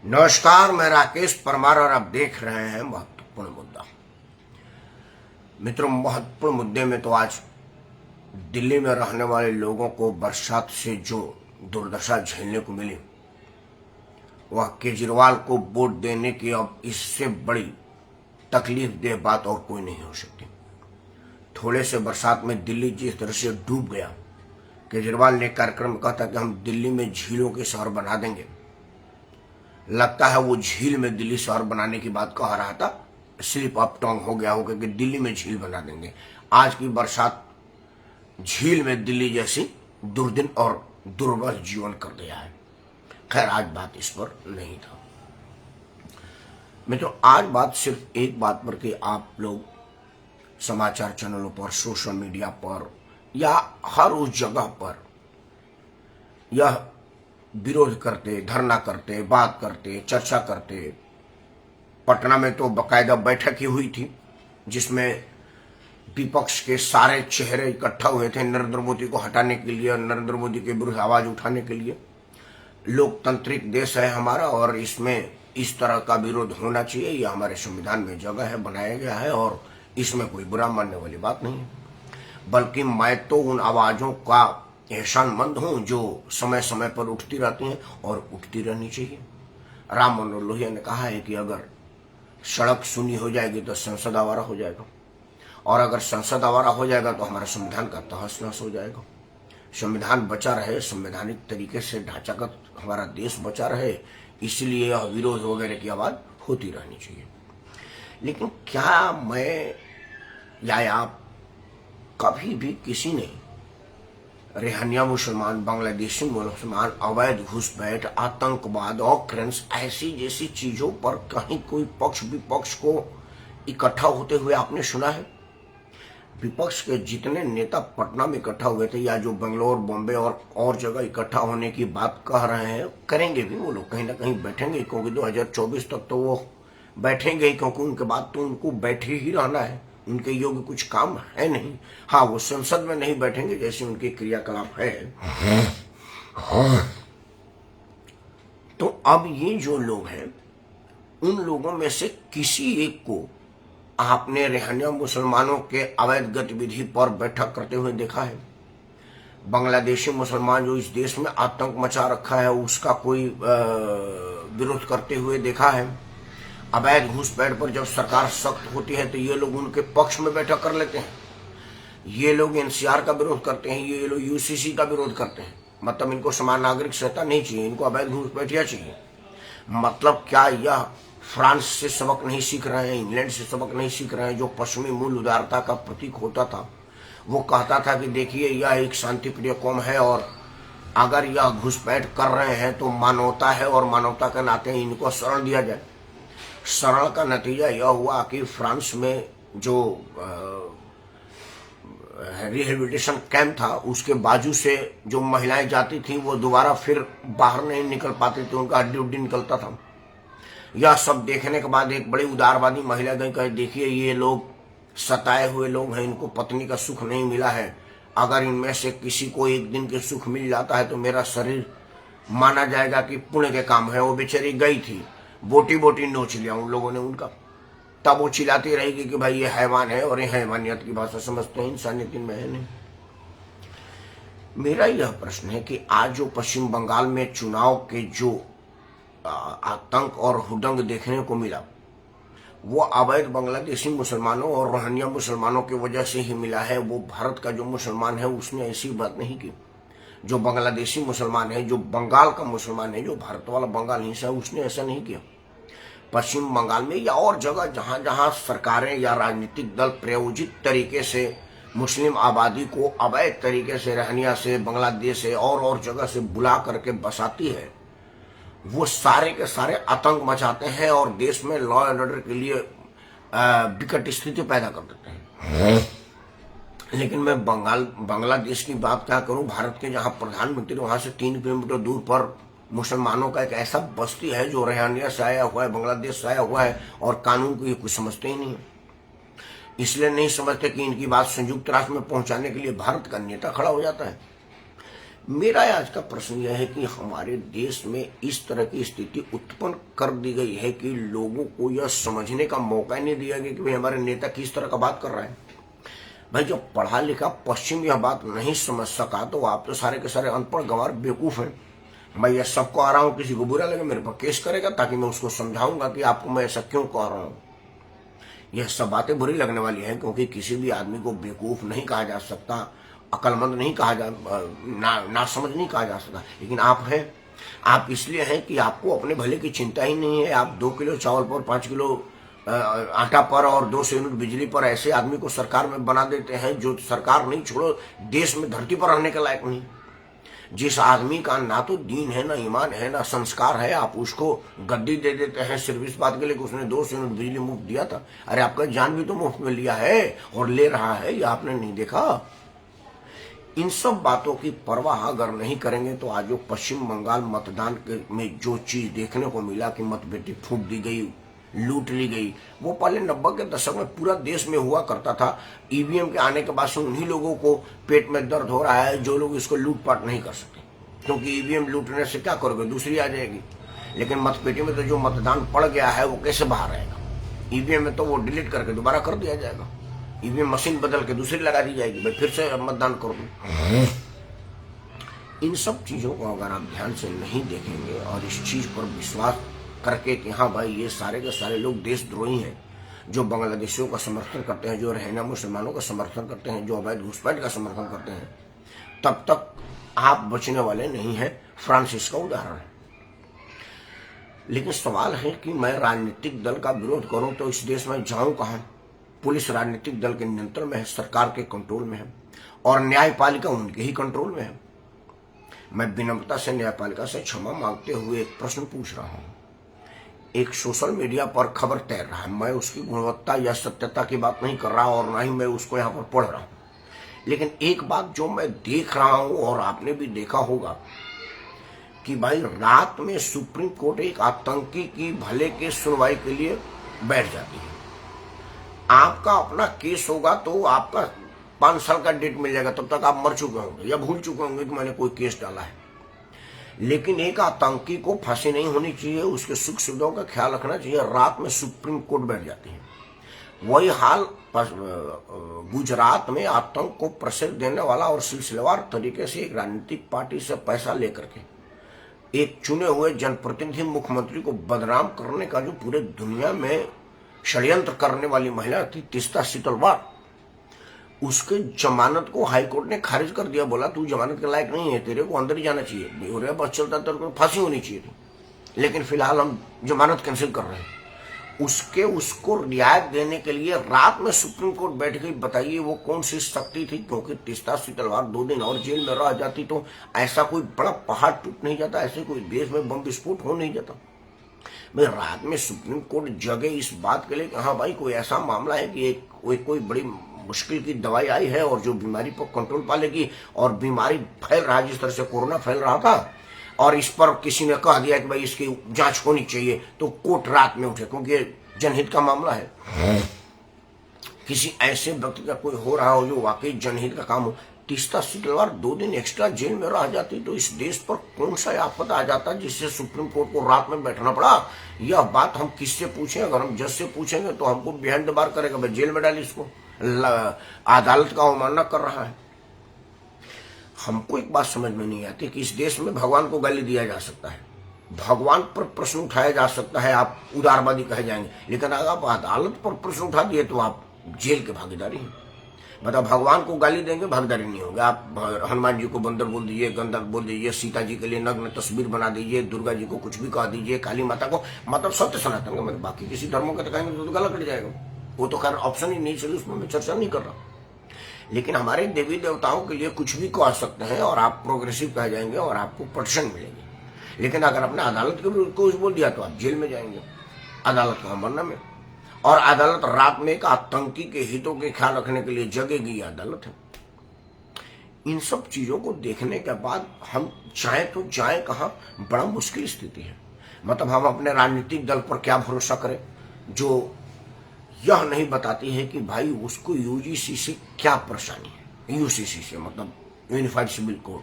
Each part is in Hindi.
नमस्कार, मैं राकेश परमार और आप देख रहे हैं महत्वपूर्ण मुद्दा। मित्रों, महत्वपूर्ण मुद्दे में तो आज दिल्ली में रहने वाले लोगों को बरसात से जो दुर्दशा झेलने को मिली, वह केजरीवाल को वोट देने की अब इससे बड़ी तकलीफदेह बात और कोई नहीं हो सकती। थोड़े से बरसात में दिल्ली जिस तरह से डूब गया, केजरीवाल ने कार्यक्रम में कहा था कि हम दिल्ली में झीलों के शहर बना देंगे। लगता है वो झील में दिल्ली शहर बनाने की बात कह रहा था, स्लिप अप टंग हो गया होगा कि दिल्ली में झील बना देंगे। आज की बरसात झील में दिल्ली जैसी दुर्दिन और दुर्बल जीवन कर दिया है। खैर, आज बात इस पर नहीं था। मित्रों, आज बात सिर्फ एक बात पर कि आप लोग समाचार चैनलों पर, सोशल मीडिया पर या हर उस जगह पर यह विरोध करते, धरना करते, बात करते, चर्चा करते। पटना में तो बकायदा बैठक ही हुई थी जिसमें विपक्ष के सारे चेहरे इकट्ठा हुए थे नरेंद्र मोदी को हटाने के लिए, नरेंद्र मोदी के विरुद्ध आवाज उठाने के लिए। लोकतांत्रिक देश है हमारा और इसमें इस तरह का विरोध होना चाहिए, यह हमारे संविधान में जगह है, बनाया गया है और इसमें कोई बुरा मानने वाली बात नहीं है। बल्कि मैं तो उन आवाजों का एहसानमंद हूं जो समय समय पर उठती रहती हैं और उठती रहनी चाहिए। राम मनोहर लोहिया ने कहा है कि अगर सड़क सुनी हो जाएगी तो संसद आवारा हो जाएगा, और अगर संसद आवारा हो जाएगा तो हमारे संविधान का तहस नहस हो जाएगा। संविधान बचा रहे, संवैधानिक तरीके से ढांचागत हमारा देश बचा रहे, इसलिए यह विरोध वगैरह की आवाज होती रहनी चाहिए। लेकिन क्या मैं या आप कभी भी किसी ने रेहनिया मुसलमान, बांग्लादेशी मुसलमान, अवैध घुसपैठ, आतंकवाद, ऑक्रेंस ऐसी जैसी चीजों पर कहीं कोई पक्ष विपक्ष को इकट्ठा होते हुए आपने सुना है? विपक्ष के जितने नेता पटना में इकट्ठा हुए थे या जो बेंगलोर, बॉम्बे और जगह इकट्ठा होने की बात कह रहे हैं, करेंगे भी वो लोग, कहीं ना कहीं बैठेंगे, क्योंकि 2024 तक तो वो बैठेंगे ही, क्योंकि उनके बाद तो उनको बैठे ही रहना है, उनके योग्य कुछ काम है नहीं। हाँ, वो संसद में नहीं बैठेंगे जैसे उनके क्रियाकलाप है। तो अब ये जो लोग हैं, उन लोगों में से किसी एक को आपने रेहनिया मुसलमानों के अवैध गतिविधि पर बैठक करते हुए देखा है? बांग्लादेशी मुसलमान जो इस देश में आतंक मचा रखा है उसका कोई विरोध करते हुए देखा है? अवैध घुसपैठ पर जब सरकार सख्त होती है तो ये लोग उनके पक्ष में बैठक कर लेते हैं। ये लोग एनसीआर का विरोध करते हैं, ये लोग यूसीसी का विरोध करते हैं। मतलब इनको समान नागरिक संहिता नहीं चाहिए, इनको अवैध घुसपैठिया चाहिए। मतलब क्या यह फ्रांस से सबक नहीं सीख रहे हैं, इंग्लैंड से सबक नहीं सीख रहे हैं? जो पश्चिमी मूल उदारता का प्रतीक होता था, वो कहता था कि देखिए यह एक शांति प्रिय कौम है और अगर यह घुसपैठ कर रहे हैं तो मानवता है और मानवता के नाते इनको शरण दिया जाए। शरण का नतीजा यह हुआ कि फ्रांस में जो रिहेबिलिटेशन कैंप था उसके बाजू से जो महिलाएं जाती थी वो दोबारा फिर बाहर नहीं निकल पाती थी, उनका हड्डी उड्डी निकलता था। यह सब देखने के बाद एक बड़ी उदारवादी महिला गई, कहे देखिए ये लोग सताए हुए लोग हैं, इनको पत्नी का सुख नहीं मिला है, अगर इनमें से किसी को एक दिन के सुख मिल जाता है तो मेरा शरीर माना जाएगा कि पुण्य के काम है। वो बेचारी गई थी, बोटी बोटी नोच लिया उन लोगों ने उनका। तब वो चिल्लाती रहेगी कि भाई ये हैवान है और ये हैवानियत की भाषा समझते हैं, इंसानियत इनमें है नहीं। मेरा यह प्रश्न है कि आज जो पश्चिम बंगाल में चुनाव के जो आतंक और हुदंग देखने को मिला, वो अवैध बांग्लादेशी मुसलमानों और रोहिंग्या मुसलमानों की वजह से ही मिला है। वो भारत का जो मुसलमान है उसने ऐसी बात नहीं की। जो बांग्लादेशी मुसलमान है, जो बंगाल का मुसलमान है, जो भारत वाला बंगाल हिस्सा है, उसने ऐसा नहीं किया। पश्चिम बंगाल में या और जगह जहां जहां सरकारें या राजनीतिक दल प्रायोजित तरीके से मुस्लिम आबादी को अवैध तरीके से रहनिया से, बांग्लादेश से और जगह से बुला करके बसाती है, वो सारे के सारे आतंक मचाते हैं और देश में लॉ एंड ऑर्डर के लिए विकट स्थिति पैदा कर देते हैं। लेकिन मैं बांग्लादेश की बात क्या करूं, भारत के जहां प्रधानमंत्री, वहां से 3 किलोमीटर दूर पर मुसलमानों का एक ऐसा बस्ती है जो रेहानिया से आया हुआ है, बांग्लादेश से आया हुआ है और कानून को ये कुछ समझते ही नहीं है। इसलिए नहीं समझते कि इनकी बात संयुक्त राष्ट्र में पहुंचाने के लिए भारत का नेता खड़ा हो जाता है। मेरा आज का प्रश्न यह है कि हमारे देश में इस तरह की स्थिति उत्पन्न कर दी गई है कि लोगों को यह समझने का मौका ही नहीं दिया गया कि भाई हमारे नेता किस तरह का बात कर रहा है। भाई जब पढ़ा लिखा पश्चिम यह बात नहीं समझ सका तो आप तो सारे के सारे अनपढ़ गंवार बेवकूफ हैं। मैं यह सबको आ रहा हूं, किसी को बुरा लगे मेरे पर केस करेगा ताकि मैं उसको समझाऊंगा कि आपको मैं ऐसा क्यों कह रहा हूं। यह सब बातें बुरी लगने वाली हैं क्योंकि किसी भी आदमी को बेवकूफ नहीं कहा जा सकता, अकलमंद नहीं कहा जा ना समझ नहीं कहा जा सकता। लेकिन आप हैं, आप इसलिए हैं कि आपको अपने भले की चिंता ही नहीं है। आप 2 किलो चावल पर, 5 किलो आटा पर और 200 यूनिट बिजली पर ऐसे आदमी को सरकार में बना देते हैं जो सरकार नहीं छोड़ो देश में धरती पर रहने के लायक नहीं। जिस आदमी का ना तो दीन है, ना ईमान है, ना संस्कार है, आप उसको गद्दी दे देते हैं सिर्फ इस बात के लिए कि उसने 200 यूनिट बिजली मुफ्त दिया था। अरे आपका जान भी तो मुफ्त में लिया है और ले रहा है, ये आपने नहीं देखा। इन सब बातों की परवाह अगर नहीं करेंगे तो आज जो पश्चिम बंगाल मतदान में जो चीज देखने को मिला कि मतपेटी फूंक दी गई, लूट ली गई, वो पहले 90 के दशक में पूरा देश में हुआ करता था। ईवीएम के आने के बाद से उन्हीं लोगों को पेट में दर्द हो रहा है जो लोग इसको लूटपाट नहीं कर सकते, क्योंकि ईवीएम लूटने से क्या करोगे, दूसरी आ जाएगी। लेकिन मतपेटी में तो जो मतदान पड़ गया है वो कैसे बाहर आएगा। ईवीएम में तो वो डिलीट करके दोबारा कर दिया जाएगा, ईवीएम मशीन बदल के दूसरी लगा दी जाएगी, भाई फिर से मतदान करो। इन सब चीजों को अगर आप ध्यान से नहीं देखेंगे और इस चीज पर विश्वास करके कि हाँ भाई ये सारे के सारे लोग देशद्रोही हैं, जो बांग्लादेशियों का समर्थन करते हैं, जो रहना मुसलमानों का समर्थन करते हैं, जो अवैध घुसपैठ का समर्थन करते हैं, तब तक आप बचने वाले नहीं हैं। फ्रांसिस का उदाहरण है। लेकिन सवाल है कि मैं राजनीतिक दल का विरोध करूं तो इस देश में जाऊं कहां। पुलिस राजनीतिक दल के नियंत्रण में है, सरकार के कंट्रोल में है और न्यायपालिका उनके ही कंट्रोल में है। मैं विनम्रता से न्यायपालिका से क्षमा मांगते हुए एक प्रश्न पूछ रहा हूं। एक सोशल मीडिया पर खबर तैर रहा है, मैं उसकी गुणवत्ता या सत्यता की बात नहीं कर रहा और ना ही मैं उसको यहाँ पर पढ़ रहा हूँ, लेकिन एक बात जो मैं देख रहा हूँ और आपने भी देखा होगा कि भाई रात में सुप्रीम कोर्ट एक आतंकी की भले के सुनवाई के लिए बैठ जाती है। आपका अपना केस होगा तो आपका 5 साल का डेट मिल जाएगा, तब तक आप मर चुके होंगे या भूल चुके होंगे कि मैंने कोई केस डाला है। लेकिन एक आतंकी को फांसी नहीं होनी चाहिए, उसके सुख सुविधाओं का ख्याल रखना चाहिए, रात में सुप्रीम कोर्ट बैठ जाती है। वही हाल गुजरात में आतंक को प्रसिद्ध देने वाला और सिलसिलेवार तरीके से एक राजनीतिक पार्टी से पैसा लेकर के एक चुने हुए जनप्रतिनिधि मुख्यमंत्री को बदनाम करने का जो पूरे दुनिया में षड्यंत्र करने वाली महिला थी तीस्ता सितलवार, उसके जमानत को हाईकोर्ट ने खारिज कर दिया। बोला तू जमानत के लायक नहीं है, तेरे को अंदर ही जाना चाहिए, और बस चलता तेरे को फांसी होनी चाहिए थी। लेकिन फिलहाल हम जमानत कैंसिल कर रहे हैं। उसको रियायत देने के लिए रात में सुप्रीम कोर्ट बैठ गई। बताइए वो कौन सी शक्ति थी, क्योंकि तीस्ता सितलवार 2 दिन और जेल में रह जाती तो ऐसा कोई बड़ा पहाड़ टूट नहीं जाता, ऐसे कोई देश में बम विस्फोट हो नहीं जाता। भाई रात में सुप्रीम कोर्ट जगे इस बात के लिए कि हाँ भाई कोई ऐसा मामला है कि कोई बड़ी मुश्किल की दवाई आई है और जो बीमारी पर कंट्रोल पा लेगी, और बीमारी फैल रहा है जिस तरह से कोरोना फैल रहा था, और इस पर किसी ने कह दिया कि भाई इसकी जांच होनी चाहिए, तो कोर्ट रात में उठे क्योंकि जनहित का मामला है। किसी ऐसे व्यक्ति का कोई हो रहा हो जो वाकई जनहित का काम हो, तीस्ता सितलवार 2 दिन एक्स्ट्रा जेल में रह जाती तो इस देश पर कौन सा आफत आ जाता जिससे सुप्रीम कोर्ट को रात में बैठना पड़ा। यह बात हम किससे पूछें? अगर हम जज से पूछेंगे तो हमको बिहाइंड द बार करेगा, भाई जेल में डाली इसको, अदालत का अवमानना कर रहा है। हमको एक बात समझ में नहीं आती कि इस देश में भगवान को गाली दिया जा सकता है, भगवान पर प्रश्न उठाया जा सकता है, आप उदारवादी कहे जाएंगे, लेकिन अगर आप अदालत पर प्रश्न उठा दिए तो आप जेल के भागीदारी हैं। मतलब भगवान को गाली देंगे, भागीदारी नहीं होगी। आप हनुमान जी को बंदर बोल दीजिए, गंदर बोल दीजिए, सीता जी के लिए नग्न तस्वीर बना दीजिए, दुर्गा जी को कुछ भी कह दीजिए, काली माता को, मतलब सत्य सनातन का, मतलब बाकी किसी धर्मों का कहेंगे तो गला कट जाएगा। वो तो खैर ऑप्शन ही नहीं, चलिए उसमें मैं चर्चा नहीं कर रहा। लेकिन हमारे देवी देवताओं के लिए कुछ भी कह सकते हैं और आप प्रोग्रेसिव कह जाएंगे और आपको प्रोटेक्शन मिलेगी। लेकिन अगर आपने अदालत के विरुद्ध कुछ बोल दिया तो आप जेल में जाएंगे, अदालत का अमरना में। और अदालत रात में एक आतंकी के हितों के ख्याल रखने के लिए जगेगी, अदालत है। इन सब चीजों को देखने के बाद हम चाहे तो जाए कहां, बड़ा मुश्किल स्थिति है। मतलब हम अपने राजनीतिक दल पर क्या भरोसा करें जो यह नहीं बताती है कि भाई उसको यूजीसी से क्या परेशानी है। यूसीसी से मतलब यूनिफाइड सिविल कोड,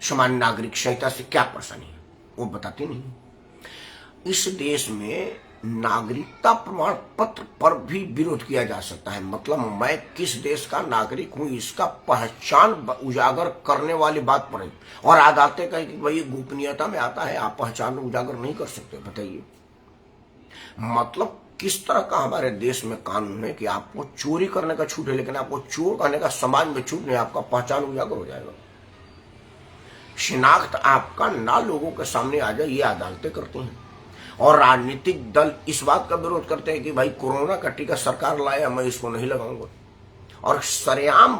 सामान्य नागरिक संहिता से क्या परेशानी है, वो बताती नहीं। इस देश में नागरिकता प्रमाण पत्र पर भी विरोध किया जा सकता है। मतलब मैं किस देश का नागरिक हूं इसका पहचान उजागर करने वाली बात पर है, और अदालतें कहें कि भाई गोपनीयता में आता है, आप पहचान उजागर नहीं कर सकते। बताइए, मतलब किस तरह का हमारे देश में कानून है कि आपको चोरी करने का छूट है, लेकिन आपको चोर कहने का समाज में छूट नहीं, आपका पहचान उजागर हो जाएगा। शिनाख्त आपका ना लोगों के सामने आ जाए, ये अदालतें करती हैं। और राजनीतिक दल इस बात का विरोध करते हैं कि भाई कोरोना का टीका सरकार लाया, मैं इसको नहीं लगाऊंगा। और सरेआम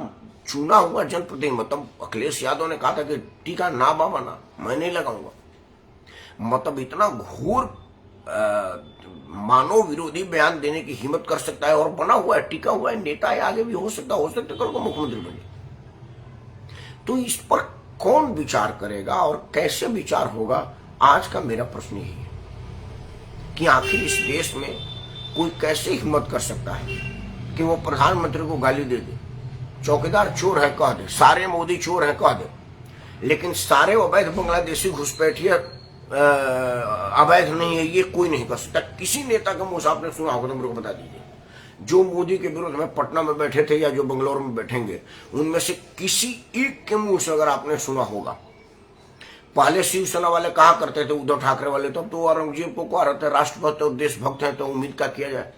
चुना हुआ जनप्रतिनिधि, मतलब अखिलेश यादव ने कहा था कि टीका ना बाबा ना, मैं नहीं लगाऊंगा। मतलब इतना घोर मानव विरोधी बयान देने की हिम्मत कर सकता है, और बना हुआ है, टिका हुआ है, नेता है, आगे भी हो सकता कल को मुख्यमंत्री बने। तो इस पर कौन विचार करेगा और कैसे विचार होगा, आज का मेरा प्रश्न यही है कि आखिर इस देश में कोई कैसे हिम्मत कर सकता है कि वो प्रधानमंत्री को गाली दे दे, चौकीदार चोर है कह दे, सारे मोदी चोर है कह दे, लेकिन सारे अवैध बांग्लादेशी घुसपैठिए अवैध नहीं है, ये कोई नहीं कर सकता। किसी नेता का मुंह से आपने सुना होगा तो मेरे को बता दीजिए, जो मोदी के विरोध में पटना में बैठे थे या जो बंगलौर में बैठेंगे, उनमें से किसी एक के मुंह से अगर आपने सुना होगा। पहले शिवसेना वाले कहा करते थे, उद्धव ठाकरे वाले, तो अब तो औरंगजेब को कहा रहते राष्ट्रभक्त और देशभक्त है, तो उम्मीद क्या किया जाए।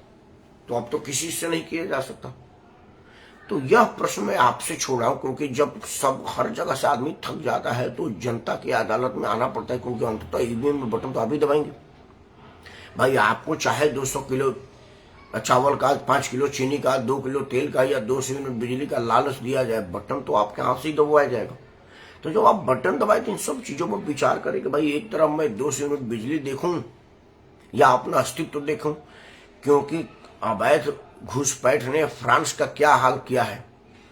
तो अब तो किसी से नहीं किया जा सकता। तो यह प्रश्न मैं आपसे छोड़ा हूं, क्योंकि जब सब हर जगह से आदमी थक जाता है तो जनता की अदालत में आना पड़ता है, क्योंकि अंततः ईवीएम में बटन तो आप ही दबाएंगे। भाई आपको चाहे 200 किलो चावल का, 5 किलो चीनी का, 2 किलो तेल का या 200 यूनिट बिजली का लालच दिया जाए, बटन तो आपके हाथ से ही दबाया जाएगा। तो जब आप बटन दबाए तो इन सब चीजों पर विचार करें कि भाई एक तरफ मैं 200 यूनिट बिजली देखूं या अपना अस्तित्व देखूं, क्योंकि अवैध घुसपैठ ने फ्रांस का क्या हाल किया है।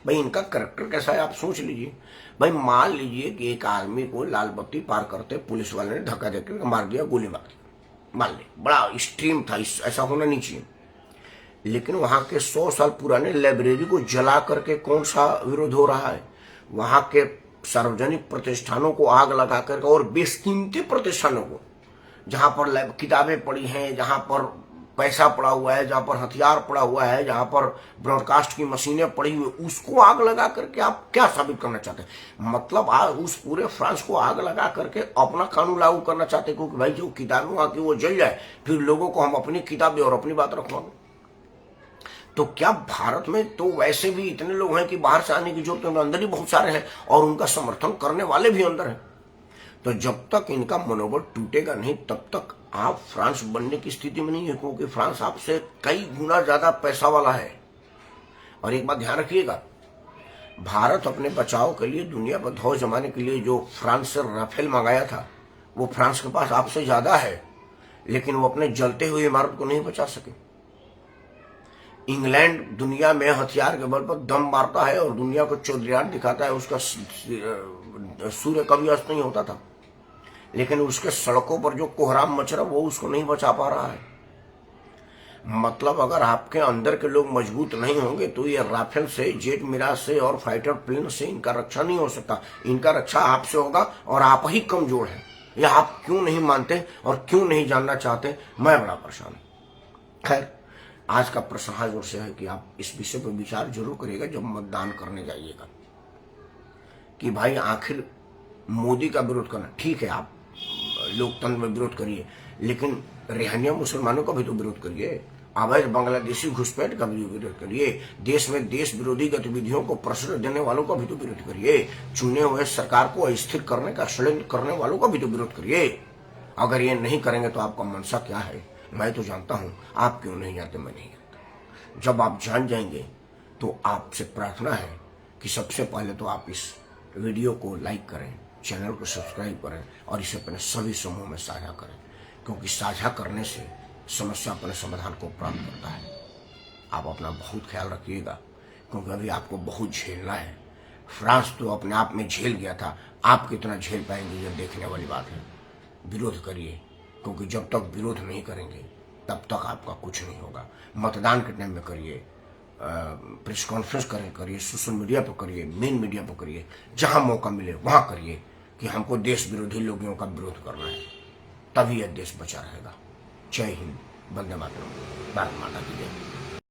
भाई इनका करैक्टर कैसा है आप सोच लीजिए। भाई मान लीजिए कि एक आदमी को लाल बत्ती पार करते पुलिस वाले ने धक्का देकर मार दिया, गोली मार दी, मान ले, बड़ा एक्सट्रीम था, ऐसा होना नहीं चाहिए। लेकिन वहां के 100 साल पुराने लाइब्रेरी को जला करके कौन सा विरोध हो रहा है, वहां के सार्वजनिक प्रतिष्ठानों को आग लगा करके, और बेशकीमती प्रतिष्ठानों को जहां पर किताबें पड़ी हैं, जहां पर पैसा पड़ा हुआ है, जहां पर हथियार पड़ा हुआ है, जहां पर ब्रॉडकास्ट की मशीनें पड़ी हुई, उसको आग लगा करके आप क्या साबित करना चाहते हैं। मतलब आप उस पूरे फ्रांस को आग लगा करके अपना कानून लागू करना चाहते हैं, क्योंकि भाई जो किताबें वहां की वो जल जाए, फिर लोगों को हम अपनी किताबें और अपनी बात रखवाएंगे। तो क्या भारत में तो वैसे भी इतने लोग हैं कि बाहर से आने की जरूरत नहीं, अंदर ही बहुत सारे हैं और उनका समर्थन करने वाले भी अंदर हैं। तो जब तक इनका मनोबल टूटेगा नहीं, तब तक आप फ्रांस बनने की स्थिति में नहीं है, क्योंकि फ्रांस आपसे कई गुना ज्यादा पैसा वाला है। और एक बात ध्यान रखिएगा, भारत अपने बचाव के लिए, दुनिया पर धौस जमाने के लिए जो फ्रांस से राफेल मंगाया था, वो फ्रांस के पास आपसे ज्यादा है, लेकिन वो अपने जलते हुए इमारत को नहीं बचा सके। इंग्लैंड दुनिया में हथियार के बल पर दम मारता है और दुनिया को चौधरीयाट दिखाता है, उसका सूर्य कभी अस्त नहीं होता था, लेकिन उसके सड़कों पर जो कोहराम मच रहा वो उसको नहीं बचा पा रहा है। मतलब अगर आपके अंदर के लोग मजबूत नहीं होंगे तो ये राफेल से, जेट मिराज से और फाइटर प्लेन से इनका रक्षा नहीं हो सकता। इनका रक्षा आपसे होगा, और आप ही कमजोर हैं। यह आप क्यों नहीं मानते और क्यों नहीं जानना चाहते, मैं बड़ा परेशान हूं। खैर, आज का प्रश्न हाथ जोर से है कि आप इस विषय पर विचार जरूर करिएगा जब मतदान करने जाइएगा, कि भाई आखिर मोदी का विरोध करना ठीक है, आप लोकतंत्र में विरोध करिए, लेकिन रेहनिया मुसलमानों का भी तो विरोध करिए, अवैध बांग्लादेशी घुसपैठ का भी विरोध करिए, देश में देश विरोधी गतिविधियों को प्रश्रय देने वालों का भी तो विरोध करिए, चुने हुए सरकार को अस्थिर करने का षड्यंत्र करने वालों का भी तो विरोध करिए। अगर ये नहीं करेंगे तो आपका मनसा क्या है मैं तो जानता हूं, आप क्यों नहीं जानते मैं नहीं जानता। जब आप जान जाएंगे तो आपसे प्रार्थना है कि सबसे पहले तो आप इस वीडियो को लाइक करें, चैनल को सब्सक्राइब करें और इसे अपने सभी समूह में साझा करें, क्योंकि साझा करने से समस्या अपने समाधान को प्राप्त करता है। आप अपना बहुत ख्याल रखिएगा, क्योंकि अभी आपको बहुत झेलना है। फ्रांस तो अपने आप में झेल गया था, आप कितना झेल पाएंगे ये देखने वाली बात है। विरोध करिए, क्योंकि जब तक विरोध नहीं करेंगे तब तक आपका कुछ नहीं होगा। मतदान के टाइम में करिए, प्रेस कॉन्फ्रेंस करिए, सोशल मीडिया पर करिए, मेन मीडिया पर करिए, जहां मौका मिले वहां करिए, कि हमको देश विरोधी लोगों का विरोध करना है, तभी यह देश बचा रहेगा। जय हिंद, वंदे मातरम, भारत माता की जय।